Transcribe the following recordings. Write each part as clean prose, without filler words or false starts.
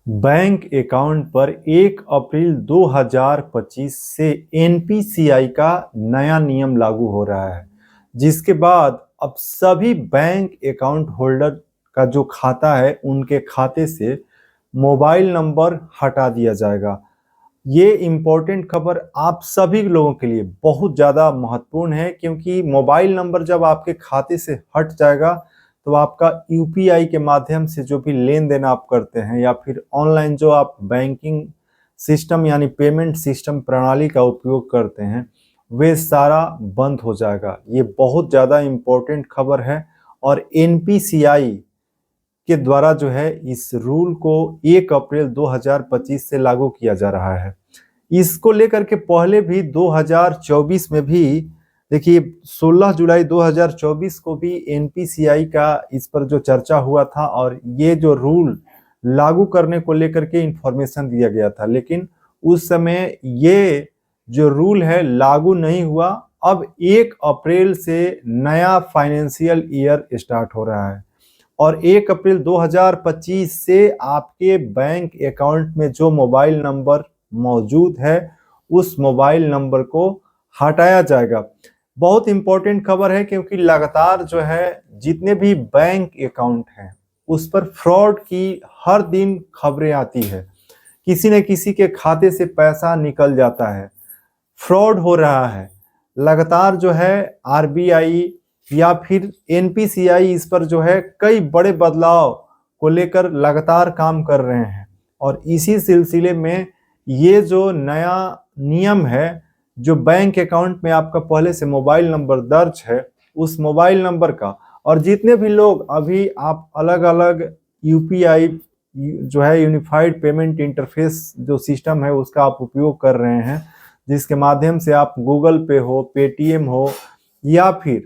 Bank account पर 1 अप्रैल 2025 से NPCI का नया नियम लागू हो रहा है, जिसके बाद अब सभी बैंक अकाउंट होल्डर का जो खाता है उनके खाते से मोबाइल नंबर हटा दिया जाएगा। ये इम्पोर्टेंट खबर आप सभी लोगों के लिए बहुत ज़्यादा महत्वपूर्ण है, क्योंकि मोबाइल नंबर जब आपके खाते से हट जाएगा तो आपका यूपीआई के माध्यम से जो भी लेन देन आप करते हैं या फिर ऑनलाइन जो आप बैंकिंग सिस्टम यानी पेमेंट सिस्टम प्रणाली का उपयोग करते हैं वे सारा बंद हो जाएगा। ये बहुत ज़्यादा इम्पोर्टेंट खबर है और एनपीसीआई के द्वारा जो है इस रूल को 1 अप्रैल 2025 से लागू किया जा रहा है। इसको लेकर के पहले भी 2024 में भी देखिए 16 जुलाई 2024 को भी एनपीसीआई का इस पर जो चर्चा हुआ था और ये जो रूल लागू करने को लेकर के इंफॉर्मेशन दिया गया था, लेकिन उस समय ये जो रूल है लागू नहीं हुआ। अब 1 अप्रैल से नया फाइनेंशियल ईयर स्टार्ट हो रहा है और 1 अप्रैल 2025 से आपके बैंक अकाउंट में जो मोबाइल नंबर मौजूद है उस मोबाइल नंबर को हटाया जाएगा। बहुत इंपॉर्टेंट खबर है, क्योंकि लगातार जो है जितने भी बैंक अकाउंट हैं उस पर फ्रॉड की हर दिन खबरें आती है। किसी न किसी के खाते से पैसा निकल जाता है, फ्रॉड हो रहा है। लगातार जो है आरबीआई या फिर एनपीसीआई इस पर जो है कई बड़े बदलाव को लेकर लगातार काम कर रहे हैं और इसी सिलसिले में ये जो नया नियम है, जो बैंक अकाउंट में आपका पहले से मोबाइल नंबर दर्ज है उस मोबाइल नंबर का, और जितने भी लोग अभी आप अलग अलग यूपीआई जो है यूनिफाइड पेमेंट इंटरफेस जो सिस्टम है उसका आप उपयोग कर रहे हैं, जिसके माध्यम से आप गूगल पे हो, पेटीएम हो या फिर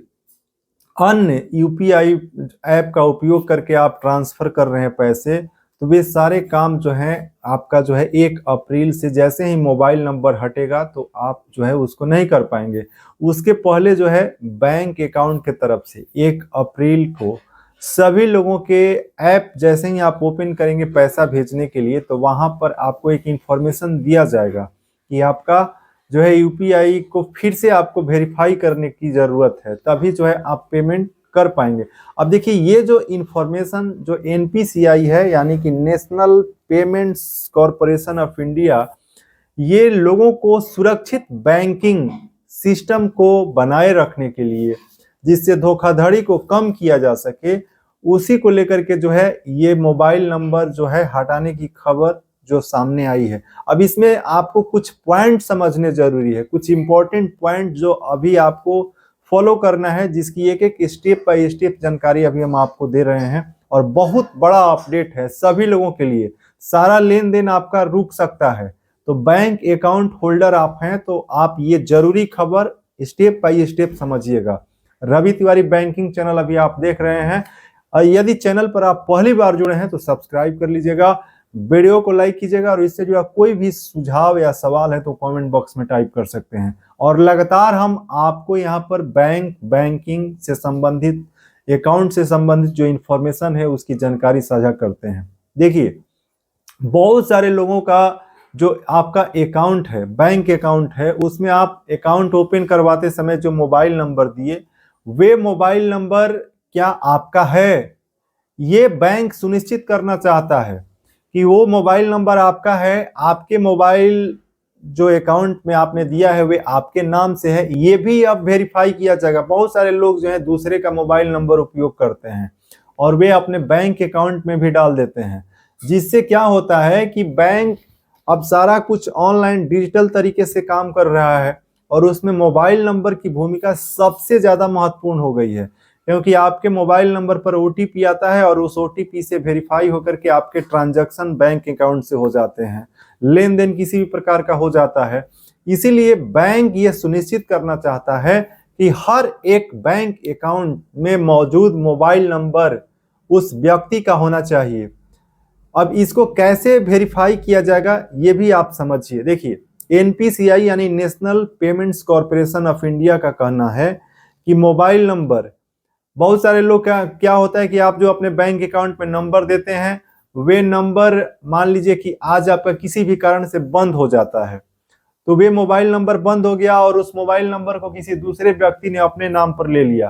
अन्य यूपीआई ऐप का उपयोग करके आप ट्रांसफर कर रहे हैं पैसे, तो वे सारे काम जो हैं आपका जो है 1 अप्रैल से जैसे ही मोबाइल नंबर हटेगा तो आप जो है उसको नहीं कर पाएंगे। उसके पहले जो है बैंक अकाउंट के तरफ से 1 अप्रैल को सभी लोगों के ऐप जैसे ही आप ओपन करेंगे पैसा भेजने के लिए, तो वहां पर आपको एक इंफॉर्मेशन दिया जाएगा कि आपका जो है यूपीआई को फिर से आपको वेरीफाई करने की जरूरत है, तभी जो है आप पेमेंट कर पाएंगे। अब देखिए ये जो इंफॉर्मेशन जो एनपीसीआई है यानी कि national payments corporation of India, ये लोगों को सुरक्षित बैंकिंग सिस्टम को बनाए रखने के लिए, जिससे धोखाधड़ी को कम किया जा सके, उसी को लेकर के जो है ये मोबाइल नंबर जो है हटाने की खबर जो सामने आई है। अब इसमें आपको कुछ पॉइंट समझने जरूरी है, कुछ इंपॉर्टेंट पॉइंट जो अभी आपको फॉलो करना है, जिसकी एक एक स्टेप बाय स्टेप जानकारी अभी हम आपको दे रहे हैं और बहुत बड़ा अपडेट है सभी लोगों के लिए। सारा लेन देन आपका रुक सकता है, तो बैंक अकाउंट होल्डर आप हैं तो आप ये जरूरी खबर स्टेप बाय स्टेप समझिएगा। रवि तिवारी बैंकिंग चैनल अभी आप देख रहे हैं, और यदि चैनल पर आप पहली बार जुड़े हैं तो सब्सक्राइब कर लीजिएगा, वीडियो को लाइक कीजिएगा और इससे जुड़ा कोई भी सुझाव या सवाल है तो कमेंट बॉक्स में टाइप कर सकते हैं। और लगातार हम आपको यहाँ पर बैंकिंग से संबंधित, अकाउंट से संबंधित जो इंफॉर्मेशन है उसकी जानकारी साझा करते हैं। देखिए बहुत सारे लोगों का जो आपका अकाउंट है, बैंक अकाउंट है, उसमें आप अकाउंट ओपन करवाते समय जो मोबाइल नंबर दिए वे मोबाइल नंबर क्या आपका है, ये बैंक सुनिश्चित करना चाहता है कि वो मोबाइल नंबर आपका है, आपके मोबाइल जो अकाउंट में आपने दिया है वे आपके नाम से है, ये भी अब वेरीफाई किया जाएगा। बहुत सारे लोग जो है दूसरे का मोबाइल नंबर उपयोग करते हैं और वे अपने बैंक अकाउंट में भी डाल देते हैं, जिससे क्या होता है कि बैंक अब सारा कुछ ऑनलाइन डिजिटल तरीके से काम कर रहा है और उसमें मोबाइल नंबर की भूमिका सबसे ज्यादा महत्वपूर्ण हो गई है, क्योंकि आपके मोबाइल नंबर पर ओटीपी आता है और उस ओटीपी से वेरीफाई होकर के आपके ट्रांजैक्शन बैंक अकाउंट से हो जाते हैं, लेन देन किसी भी प्रकार का हो जाता है। इसीलिए बैंक ये सुनिश्चित करना चाहता है कि हर एक बैंक अकाउंट में मौजूद मोबाइल नंबर उस व्यक्ति का होना चाहिए। अब इसको कैसे वेरीफाई किया जाएगा ये भी आप समझिए। देखिए एनपीसीआई यानी national payments corporation of India का कहना है कि मोबाइल नंबर, बहुत सारे लोग क्या होता है कि आप जो अपने बैंक अकाउंट में नंबर देते हैं वे नंबर मान लीजिए कि आज आपका किसी भी कारण से बंद हो जाता है, तो वे मोबाइल नंबर बंद हो गया और उस मोबाइल नंबर को किसी दूसरे व्यक्ति ने अपने नाम पर ले लिया,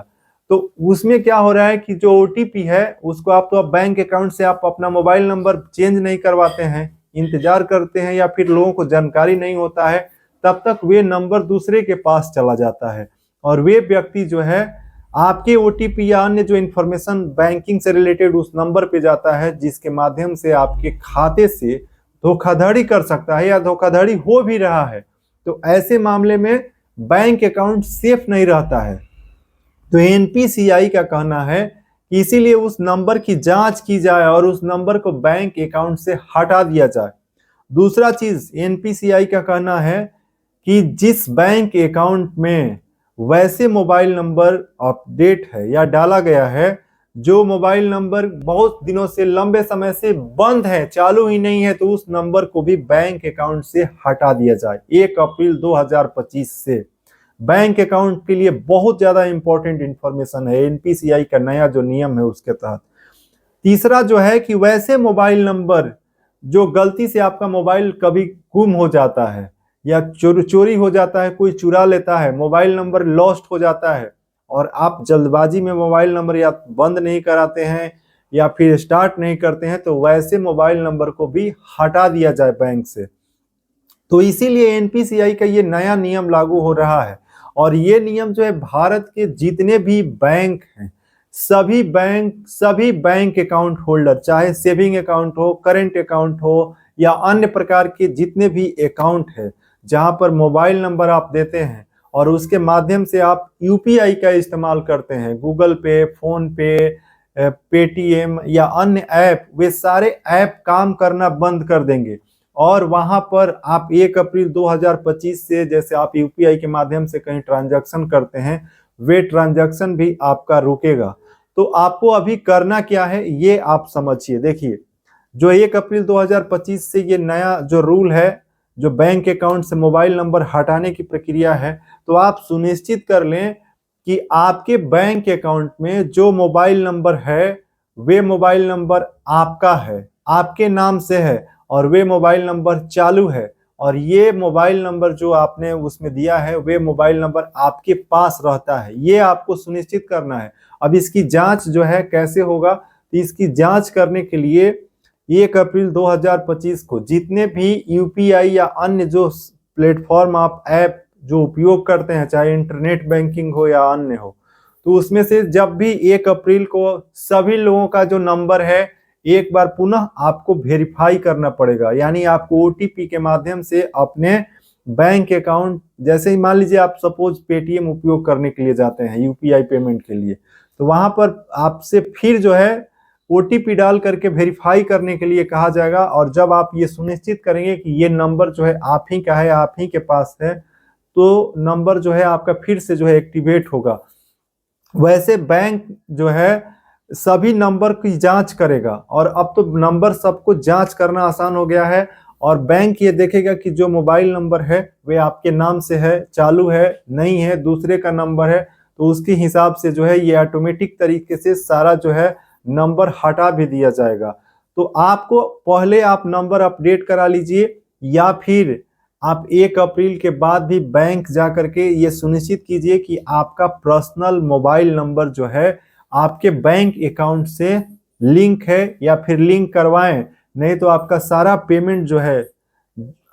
तो उसमें क्या हो रहा है कि जो ओटीपी है उसको आप तो बैंक अकाउंट से आप अपना मोबाइल नंबर चेंज नहीं करवाते हैं, इंतजार करते हैं या फिर लोगों को जानकारी नहीं होता है, तब तक वे नंबर दूसरे के पास चला जाता है और वे व्यक्ति जो है आपके ओटीपी या अन्य जो इंफॉर्मेशन बैंकिंग से रिलेटेड उस नंबर पे जाता है, जिसके माध्यम से आपके खाते से धोखाधड़ी कर सकता है या धोखाधड़ी हो भी रहा है। तो ऐसे मामले में बैंक अकाउंट सेफ नहीं रहता है। तो एनपीसीआई का कहना है कि इसीलिए उस नंबर की जांच की जाए और उस नंबर को बैंक अकाउंट से हटा दिया जाए। दूसरा चीज एनपीसीआई का कहना है कि जिस बैंक अकाउंट में वैसे मोबाइल नंबर अपडेट है या डाला गया है, जो मोबाइल नंबर बहुत दिनों से लंबे समय से बंद है, चालू ही नहीं है, तो उस नंबर को भी बैंक अकाउंट से हटा दिया जाए 1 अप्रैल 2025 से। बैंक अकाउंट के लिए बहुत ज्यादा इंपॉर्टेंट इंफॉर्मेशन है एनपीसीआई का नया जो नियम है उसके तहत। तीसरा जो है कि वैसे मोबाइल नंबर जो गलती से आपका मोबाइल कभी गुम हो जाता है या चोरी हो जाता है, कोई चुरा लेता है, मोबाइल नंबर लॉस्ट हो जाता है और आप जल्दबाजी में मोबाइल नंबर या बंद नहीं कराते हैं या फिर स्टार्ट नहीं करते हैं, तो वैसे मोबाइल नंबर को भी हटा दिया जाए बैंक से। तो इसीलिए एनपीसीआई का ये नया नियम लागू हो रहा है और ये नियम जो है भारत के जितने भी बैंक हैं, सभी बैंक अकाउंट होल्डर, चाहे सेविंग अकाउंट हो, करेंट अकाउंट हो या अन्य प्रकार के जितने भी अकाउंट है जहां पर मोबाइल नंबर आप देते हैं और उसके माध्यम से आप यूपीआई का इस्तेमाल करते हैं, गूगल पे, फोन पे, पेटीएम या अन्य ऐप, वे सारे ऐप काम करना बंद कर देंगे और वहां पर आप 1 अप्रैल 2025 से जैसे आप यूपीआई के माध्यम से कहीं ट्रांजैक्शन करते हैं, वे ट्रांजैक्शन भी आपका रुकेगा। तो आपको अभी करना क्या है ये आप समझिए। देखिए, जो 1 अप्रैल 2025 से ये नया जो रूल है, जो बैंक अकाउंट से मोबाइल नंबर हटाने की प्रक्रिया है, तो आप सुनिश्चित कर लें कि आपके बैंक अकाउंट में जो मोबाइल नंबर है वे मोबाइल नंबर आपका है, आपके नाम से है और वे मोबाइल नंबर चालू है और ये मोबाइल नंबर जो आपने उसमें दिया है वे मोबाइल नंबर आपके पास रहता है, ये आपको सुनिश्चित करना है। अब इसकी जांच जो है कैसे होगा, तो इसकी जांच करने के लिए 1 अप्रैल 2025 को जितने भी यूपीआई या अन्य जो प्लेटफॉर्म आप ऐप जो उपयोग करते हैं, चाहे इंटरनेट बैंकिंग हो या अन्य हो, तो उसमें से जब भी 1 अप्रैल को सभी लोगों का जो नंबर है एक बार पुनः आपको वेरीफाई करना पड़ेगा, यानी आपको ओटीपी के माध्यम से अपने बैंक अकाउंट, जैसे ही मान लीजिए आप सपोज पेटीएम उपयोग करने के लिए जाते हैं यूपीआई पेमेंट के लिए, तो वहां पर आपसे फिर जो है ओटीपी डाल करके वेरीफाई करने के लिए कहा जाएगा और जब आप ये सुनिश्चित करेंगे कि ये नंबर जो है आप ही का है, आप ही के पास है, तो नंबर जो है आपका फिर से जो है एक्टिवेट होगा। वैसे बैंक जो है सभी नंबर की जांच करेगा और अब तो नंबर सबको जांच करना आसान हो गया है और बैंक ये देखेगा कि जो मोबाइल नंबर है वे आपके नाम से है, चालू है, नहीं है, दूसरे का नंबर है, तो उसके हिसाब से जो है ये ऑटोमेटिक तरीके से सारा जो है नंबर हटा भी दिया जाएगा। तो आपको पहले आप नंबर अपडेट करा लीजिए या फिर आप 1 अप्रैल के बाद भी बैंक जा करके ये सुनिश्चित कीजिए कि आपका पर्सनल मोबाइल नंबर जो है आपके बैंक अकाउंट से लिंक है या फिर लिंक करवाएं, नहीं तो आपका सारा पेमेंट जो है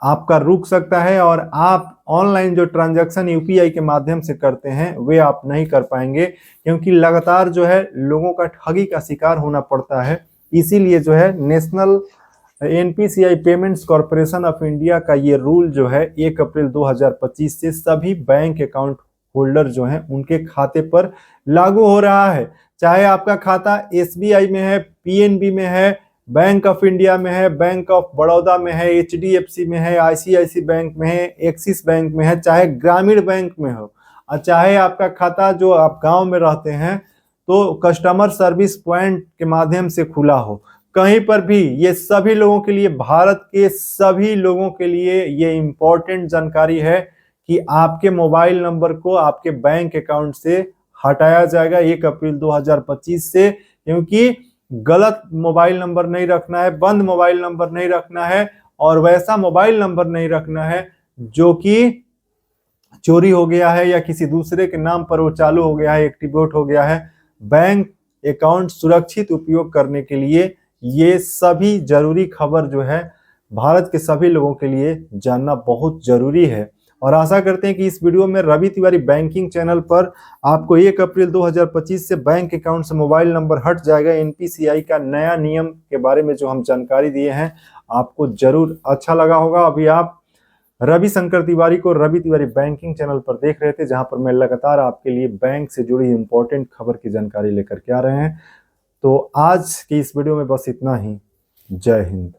आपका रुक सकता है और आप ऑनलाइन जो ट्रांजैक्शन यूपीआई के माध्यम से करते हैं वे आप नहीं कर पाएंगे, क्योंकि लगातार जो है लोगों का ठगी का शिकार होना पड़ता है। इसीलिए जो है national NPCI payments corporation of India का ये रूल जो है 1 अप्रैल 2025 से सभी बैंक अकाउंट होल्डर जो हैं उनके खाते पर लागू हो रहा है। चाहे आपका खाता एसबीआई में है, पीएनबी में है, बैंक ऑफ इंडिया में है, बैंक ऑफ बड़ौदा में है, एचडीएफसी में है, आईसीआईसी बैंक में है, एक्सिस बैंक में है, चाहे ग्रामीण बैंक में हो और चाहे आपका खाता जो आप गांव में रहते हैं तो कस्टमर सर्विस पॉइंट के माध्यम से खुला हो, कहीं पर भी, ये सभी लोगों के लिए, भारत के सभी लोगों के लिए ये इंपॉर्टेंट जानकारी है कि आपके मोबाइल नंबर को आपके बैंक अकाउंट से हटाया जाएगा 1 अप्रैल 2025 से, क्योंकि गलत मोबाइल नंबर नहीं रखना है, बंद मोबाइल नंबर नहीं रखना है, और वैसा मोबाइल नंबर नहीं रखना है जो कि चोरी हो गया है या किसी दूसरे के नाम पर वो चालू हो गया है, एक्टिवेट हो गया है। बैंक अकाउंट सुरक्षित उपयोग करने के लिए ये सभी जरूरी खबर जो है भारत के सभी लोगों के लिए जानना बहुत जरूरी है। और आशा करते हैं कि इस वीडियो में रवि तिवारी बैंकिंग चैनल पर आपको 1 अप्रैल 2025 से बैंक अकाउंट से मोबाइल नंबर हट जाएगा, एनपीसीआई का नया नियम के बारे में जो हम जानकारी दिए हैं आपको जरूर अच्छा लगा होगा। अभी आप रवि शंकर तिवारी को रवि तिवारी बैंकिंग चैनल पर देख रहे थे, जहां पर मैं लगातार आपके लिए बैंक से जुड़ी इंपॉर्टेंट खबर की जानकारी लेकर के आ रहे हैं। तो आज की इस वीडियो में बस इतना ही। जय हिंद।